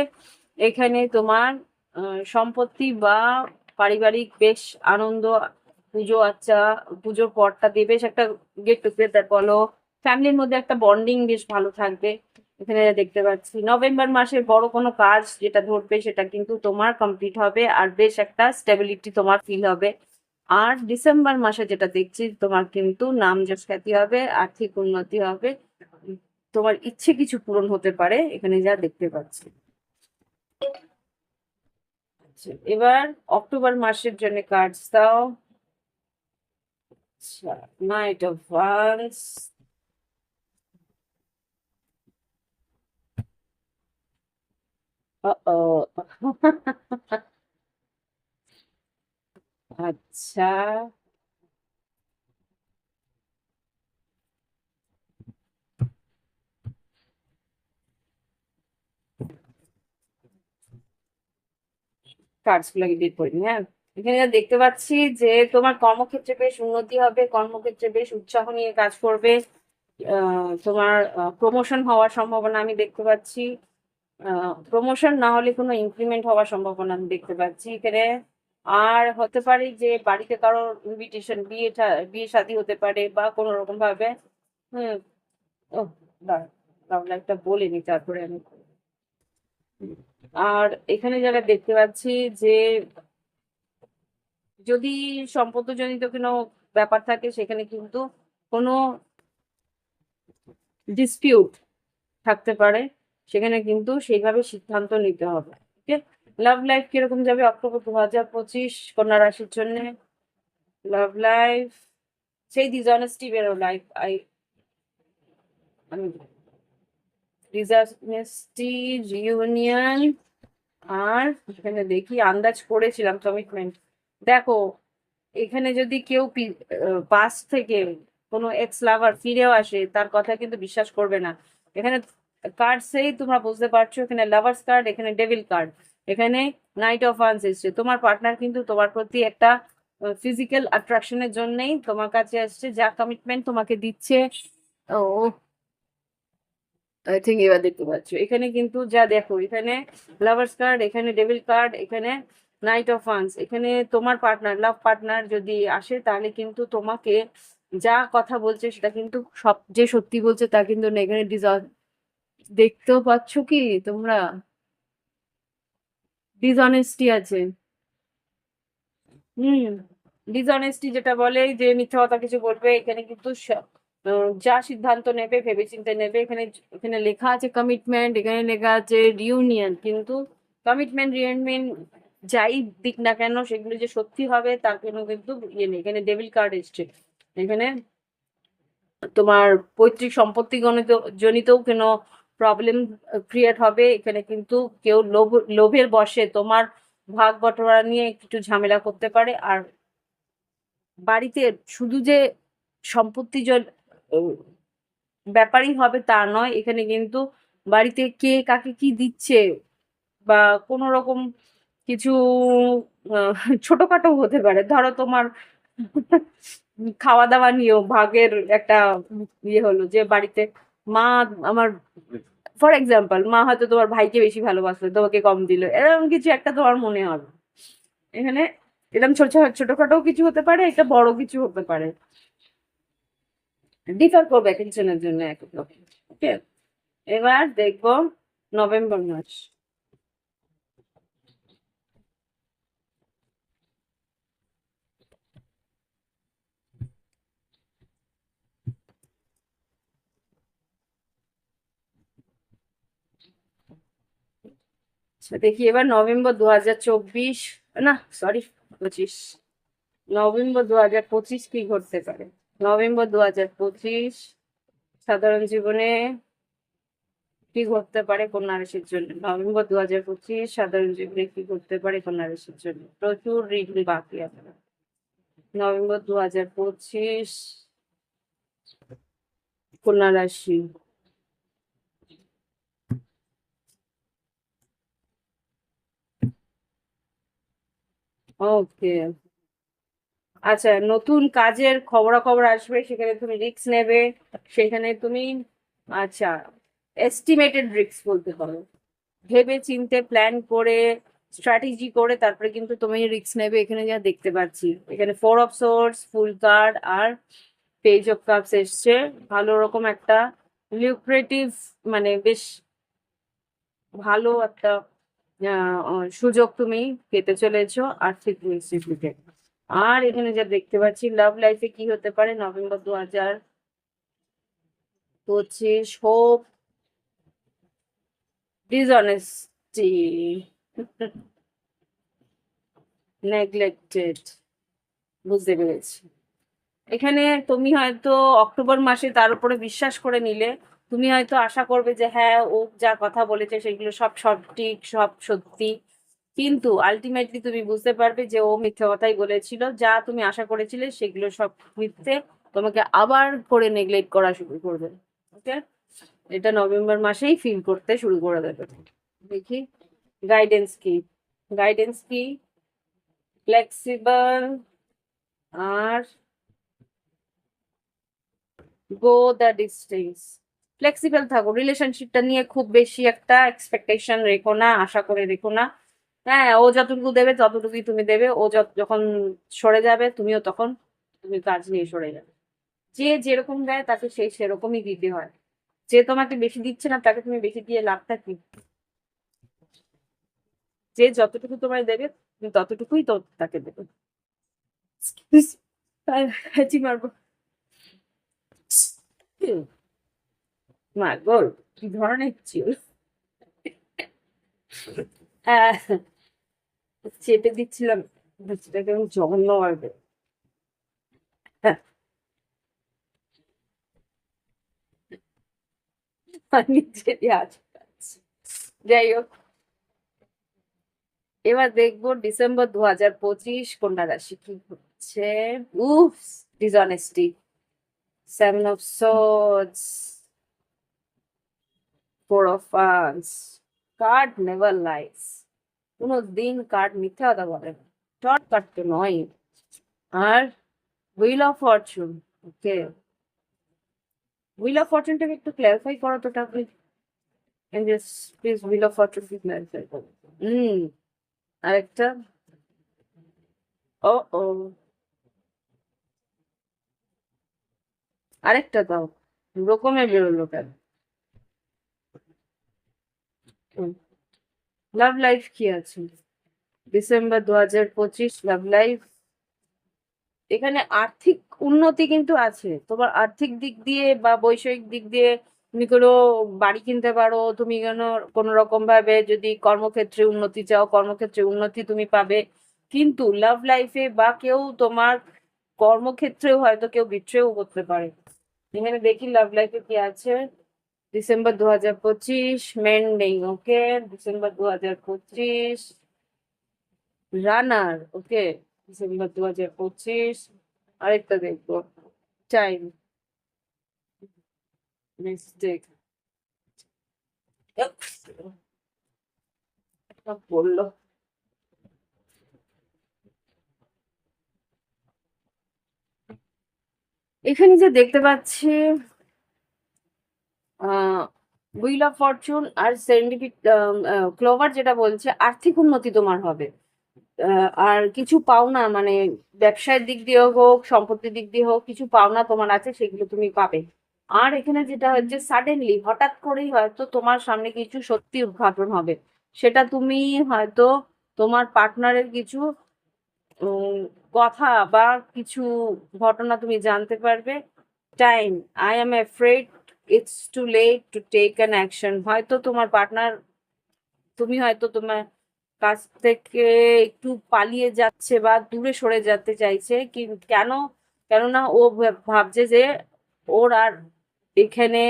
এখানে তোমার সম্পত্তি বা পারিবারিক বেশ আনন্দ, পুজো আচ্চা, পুজোর পরটা দিয়ে বেশ একটা গেট টুগেদার বলো, ফ্যামিলির মধ্যে একটা বন্ডিং বেশ ভালো থাকবে এখানে দেখতে পাচ্ছি। নভেম্বর মাসে বড় কোনো কাজ যেটা ধরবে সেটা কিন্তু তোমার কমপ্লিট হবে, আর বেশ একটা স্টেবিলিটি তোমার ফিল হবে। আর ডিসেম্বর মাসে যেটা দেখছি তোমার কিন্তু নাম যশ খ্যাতি হবে, আর্থিক উন্নতি হবে, তোমার ইচ্ছে কিছু পূরণ হতে পারে এখানে যা দেখতে পাচ্ছি। আচ্ছা, এবার অক্টোবর মাসের জন্য কার্ডস দাও। আচ্ছা, নাইট অফ ওয়ান্স, আচ্ছা, কার্ডস গুলোকে ডিট করি, হ্যাঁ। এখানে যা দেখতে পাচ্ছি যে তোমার কর্মক্ষেত্রে বেশ উন্নতি হবে, কর্মক্ষেত্রে বেশ উৎসাহ নিয়ে কাজ করবে, তোমার প্রমোশন হওয়ার সম্ভাবনা আমি দেখতে পাচ্ছি, প্রমোশন না হলে কোনো ইনক্রিমেন্ট হওয়ার সম্ভাবনা আমি দেখতে পাচ্ছি এখানে। আর হতে পারে যে বাড়িতে কারোর ইনভিটেশন, বিয়ে শাদী হতে পারে বা কোনো রকম ভাবে। হুম। ও, তাহলে একটা বলে নি তারপরে আমি। আর এখানে যারা দেখতে পাচ্ছি যে যদি সম্পর্কজনিত কোনো ব্যাপার থাকে সেখানে কিন্তু কোনো ডিসপিউট থাকতে পারে, সেখানে কিন্তু সেইভাবে সিদ্ধান্ত নিতে হবে। ওকে, লাভ লাইফ কিরকম যাবে অক্টোবর 2025 কন্যা রাশির জন্য? লাভ লাইফ সেই ডিসঅনেস্টি বেরো, লাইফ আমি ডিসঅনেস্টি, রিউনিয়ন, আর এখানে দেখি আন্দাজ করেছিলাম কমিটমেন্ট। দেখো, এখানে যদি কেউ পাস্ট থেকে কোনো এক্স লাভার ফিরেও আসে, তার কথা কিন্তু বিশ্বাস করবে না। এখানে কার্ড সেই তোমরা বুঝতে পারছো, এখানে লাভার্স কার্ড, এখানে ডেভিল কার্ড, এখানে নাইট অফ ওয়ান্স এসছে। তোমার পার্টনার কিন্তু তোমার প্রতি একটা ফিজিক্যাল অ্যাট্রাকশনের জন্যই তোমার কাছে আসছে, যা কমিটমেন্ট তোমাকে দিচ্ছে। ও, আই থিঙ্ক এবার দেখতে পাচ্ছ এখানে কিন্তু যা দেখো, এখানে লাভার্স কার্ড, এখানে ডেভিল কার্ড, এখানে নাইট অফ ওয়ান্স, এখানে তোমার পার্টনার, লাভ পার্টনার যদি আসে তাহলে কিন্তু তোমাকে যা কথা বলছে সেটা কিন্তু সব যে সত্যি বলছে তা কিন্তু না, এখানে দেখতেও পাচ্ছ কি তোমরা, ডিসঅনেস্টি আছে। হুম, ডিসঅনেস্টি যেটা বলে যে মিথ্যা কথা কিছু বলবে, এখানে কিন্তু যা সিদ্ধান্ত নেবে ভেবেচিন্তে নেবে। এখানে এখানে লেখা আছে কমিটমেন্ট, এখানে লেখা আছে রিউনিয়ন, কিন্তু কমিটমেন্ট রিউনিয়ন যাই দিক না কেন সেগুলো যে সত্যি হবে তার কোনো কিন্তু ইয়ে নেই। এখানে ডেভিল কার্ড এসছে, এখানে তোমার পৈতৃক সম্পত্তি জনিতও কোনো প্রবলেম ক্রিয়েট হবে, এখানে কিন্তু কেউ লোভের বশে তোমার ভাগ বটোয়ারা নিয়ে একটু ঝামেলা করতে পারে। আর বাড়িতে শুধু যে সম্পত্তি ব্যাপারই হবে তা নয়, এখানে কিন্তু বাড়িতে কে কাকে কি দিচ্ছে বা কোনো রকম কিছু ছোটখাটো হতে পারে। ধরো তোমার খাওয়া দাওয়া নিয়েও ভাগের একটা ইয়ে হলো যে বাড়িতে মা আমার ফর এক্সাম্পল মা হয়তো তোমার ভাইকে বেশি ভালোবাসলো, তোমাকে কম দিল, এরকম কিছু একটা তোমার মনে হবে। এখানে এরকম ছোটখাটো কিছু হতে পারে, এটা বড় কিছু হতে পারে, ডিফার করবে এক একজনের জন্য এক এক রকম। ওকে, এবার দেখবো নভেম্বর মাস। আচ্ছা দেখি এবার নভেম্বর 2024, না সরি 25, নভেম্বর 2025 কি ঘটতে পারে? নভেম্বর 2025 সাধারণ জীবনে কি ঘটতে পারে কন্যা রাশির জন্য? নভেম্বর 2025 সাধারণ জীবনে কি ঘটতে পারে কন্যা রাশির জন্য? প্রচুর রিডিং বাকি আছে। নভেম্বর 2025 কন্যা রাশি। ওকে, আচ্ছা নতুন কাজের খবরাখবর আসবে, সেখানে তুমি রিস্ক নেবে, সেখানে তুমি আচ্ছা এস্টিমেটেড রিস্ক বলতে পারো, ভেবে চিন্তে প্ল্যান করে স্ট্র্যাটেজি করে তারপরে কিন্তু তুমি রিস্ক নেবে। এখানে যা দেখতে পাচ্ছি, এখানে 4 অফ সোর্স, ফুল কার্ড আর পেজ অফ কাপস এসছে। ভালো রকম একটা লিউক্রেটিভ, মানে বেশ ভালো একটা সুযোগ তুমি পেতে চলেছো আর্থিক পরিস্থিতিতে। আর এখানে যা দেখতে পাচ্ছি লাভ লাইফে কি হতে পারে নভেম্বর 2025, হোপ, ডিসঅনেস্টি, নেগলেক্টেড, বুঝতে পেরেছি। এখানে তুমি হয়তো অক্টোবর মাসে তার উপরে বিশ্বাস করে নিলে, তুমি হয়তো আশা করবে যে হ্যাঁ ও যা কথা বলেছে সেগুলো সব সব ঠিক সব সত্যি, কিন্তু আলটিমেটলি তুমি বুঝতে পারবে যে ও মিথ্যে কথাই বলেছিল, যা তুমি আশা করেছিলে সেগুলো সব মিথ্যে, তোমাকে আবার করে নেগলেক্ট করা শুরু করবে। ওকে, এটা নভেম্বর মাসেই ফিল করতে শুরু করে দেবে। দেখি গাইডেন্স কি, গাইডেন্স কি, ফ্লেক্সিবল আর গো দ্য ডিস্টেন্স। ফ্লেক্সিবল থাকো, রিলেশনশিপটা নিয়ে খুব বেশি একটা এক্সপেকটেশন রেখো না, আশা করে রেখো না। হ্যাঁ ও যতটুকু দেবে ততটুকুই তুমি দেবে, ও যখন সরে যাবে তুমিও তখন তুমি কাজ নিয়ে সরে যাবে। যে যেরকম দেয় তাকে সেই সেরকমই দিতে হয়। যে তোমাকে বেশি দিচ্ছে না তাকে তুমি বেশি দিয়ে লাভটা কি? যে যতটুকু তোমায় দেবে তুমি ততটুকুই তো তাকে দেবে। হাঁচি মারবো। মাগো, কি ধরনের চিল! চেপে দিচ্ছিলাম, সেটাকে আমি জঘন্য মারবে। নিজেরই আজ পাচ্ছি। যাই হোক, এবার দেখবো ডিসেম্বর 2025 কন্যা রাশি কি হচ্ছে। উফ, dishonesty, 7 of swords, 4 of wands. Card never lies, কোনো দিন কার্ড মিথ্যা কথা বলে না, শর্ট কাট তো নয়। আর wheel of fortune. Okay, wheel of ফরচুনটাকে একটু ক্লারিফাই করো তো তাহলে, প্লিজ হুইল অফ ফরচুন কি ক্লারিফাই করো। হুম, আরেকটা। ও ও, আরেকটা দাও, রকমের বেরোলো কেন? লাভ লাইফ কি আছে ডিসেম্বর 2025 লাভ লাইফ? এখানে আর্থিক উন্নতি কিন্তু আছে, তোমার আর্থিক দিক দিয়ে বা বৈষয়িক দিক দিয়ে তুমি কোনো বাড়ি কিনতে পারো, তুমি কোনো রকম ভাবে যদি কর্মক্ষেত্রে উন্নতি চাও কর্মক্ষেত্রে উন্নতি তুমি পাবে। কিন্তু লাভ লাইফে বা কেউ তোমার কর্মক্ষেত্রেও হয়তো কেউ বিট্রেও করতে পারে। এখানে দেখি লাভ লাইফে কি আছে ডিসেম্বর 2025, মেন নেই। ওকে, ডিসেম্বর 2025 রানার। ওকে, ডিসেম্বর 2025 আরেকটা দেখবো, টাইম, মিস্টেক, বললো এখানে যে দেখতে পাচ্ছি হুইল অফ ফরচুন আর সেরেন্ডিপিটি, ক্লোভার যেটা বলছে আর্থিক উন্নতি তোমার হবে। আর কিছু পাওনা মানে ব্যবসায়ের দিক দিয়ে হোক, সম্পত্তির দিক দিয়ে হোক, কিছু পাওনা তোমার আছে, সেগুলো তুমি পাবে। আর এখানে যেটা হচ্ছে সাডেনলি হঠাৎ করেই হয়তো তোমার সামনে কিছু সত্যি উদ্ঘাটন হবে। সেটা তুমি হয়তো তোমার পার্টনারের কিছু উম, কথা বা কিছু ঘটনা তুমি জানতে পারবে। Time, I am afraid it's too late to take an action. হয়তো তোমার পার্টনার, তুমি হয়তো তোমার কাছ থেকে একটু পালিয়ে যাচ্ছে বা দূরে সরে যেতে চাইছে, কেন? কেননা ও ভাবছে যে ওর আর এখানে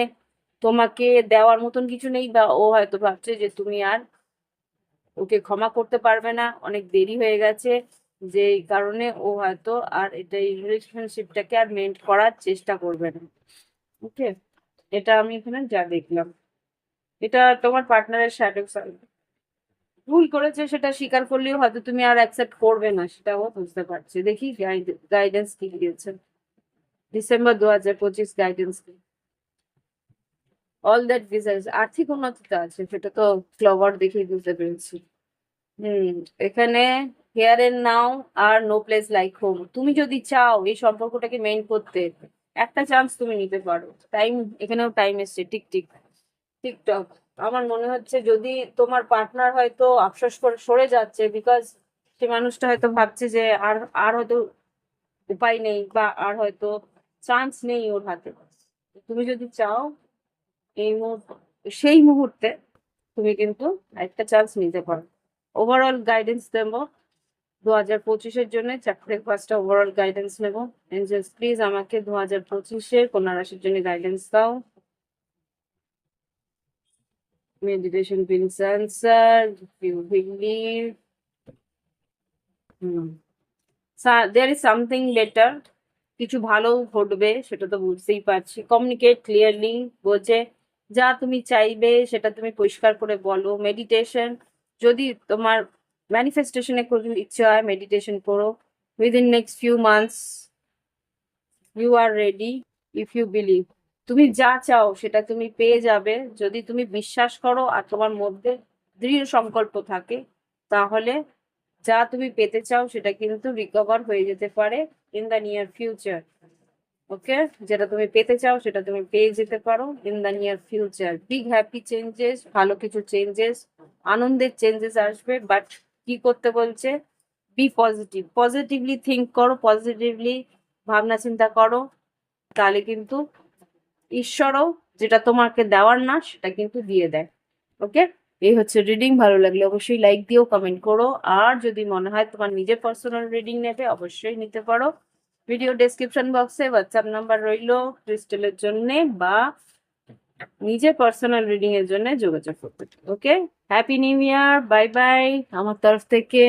তোমাকে দেওয়ার মতন কিছু নেই, বা ও হয়তো ভাবছে যে তুমি আর ওকে ক্ষমা করতে পারবে না, অনেক দেরি হয়ে গেছে, যে কারণে ও হয়তো আর এটা এই রিলেশনশিপটাকে আর মেন্ট করার চেষ্টা করবে না। ওকে, এটা আমি এখানে যা দেখলাম, এটা তোমার পার্টনারের শ্যাডো সাইড। ভুল করেছে সেটা স্বীকার করলেও হয়তো তুমি আর অ্যাকসেপ্ট করবে না, সেটাও বুঝতে পারছি। দেখি গাইডেন্স কি দিয়েছে ডিসেম্বর 2025 গাইডেন্স কি। অল দ্যাট ডিজায়ার্স, আর্থিক উন্নতিটা আছে, সেটা তো ফ্লাওয়ার দেখেই বুঝতে পেরেছি। হুম, এখানে হেয়ার এন্ড নাও আর নো প্লেস লাইক হোম। তুমি যদি চাও এই সম্পর্কটাকে মেইন করতে, একটা চান্স তুমি নিতে পারো। টাইম, এখানেও টাইম এসছে, টিক টিক টিকটক। আমার মনে হচ্ছে যদি তোমার পার্টনার হয়তো আফসোস করে সরে যাচ্ছে, বিকজ সে মানুষটা হয়তো ভাবছে যে আর আর হয়তো উপায় নেই, বা আর হয়তো চান্স নেই ওর হাতে। তুমি যদি চাও এই মুহূর্তে, সেই মুহূর্তে তুমি কিন্তু একটা চান্স নিতে পারো। ওভারঅল গাইডেন্স দেবো 2025-এর জন্য, চারটে পাঁচটা ওভারঅল গাইডেন্স নেবো। এঞ্জেলস প্লিজ আমাকে 2025-এর কন্যা রাশির জন্য গাইডেন্স দাও। Meditation brings answer, you believe. There is something better, কিছু ভালো ঘটবে, সেটা তো বুঝতেই পারছি। কমিউনিকেট ক্লিয়ারলি, বোঝে যা তুমি চাইবে সেটা তুমি পরিষ্কার করে বলো। মেডিটেশন, যদি তোমার ম্যানিফেস্টেশনে কোনো ইচ্ছে হয় মেডিটেশন করো। Within next few months you are ready if you believe. তুমি যা চাও সেটা তুমি পেয়ে যাবে যদি তুমি বিশ্বাস করো আর তোমার মধ্যে দৃঢ় সংকল্প থাকে, তাহলে যা তুমি পেতে চাও সেটা কিন্তু রিকভার হয়ে যেতে পারে ইন দ্য নিয়ার ফিউচার। ওকে, যেটা তুমি পেতে চাও সেটা তুমি পেয়ে যেতে পারো in the near future. Big happy changes, ভালো কিছু চেঞ্জেস, আনন্দের চেঞ্জেস আসবে। বাট কি করতে বলছে? বি পজিটিভ, পজিটিভলি থিঙ্ক করো, পজিটিভলি ভাবনা চিন্তা করো, তাহলে কিন্তু ঈশ্বরও যেটা তোমাকে দেওয়ার না সেটা কিন্তু দিয়ে দেয়। ওকে, এই হচ্ছে রিডিং। ভালো লাগলে অবশ্যই লাইক দিও, কমেন্ট করো। আর যদি মনে হয় তোমার নিজের পার্সোনাল রিডিং নেবে, অবশ্যই নিতে পারো। ভিডিও ডেসক্রিপশন বক্সে হোয়াটসঅ্যাপ নাম্বার রইলো ক্রিস্টেলের জন্য বা নিজের পার্সোনাল রিডিং এর জন্য যোগাযোগ করতে। Okay, happy new year, bye bye আমার তরফ থেকে।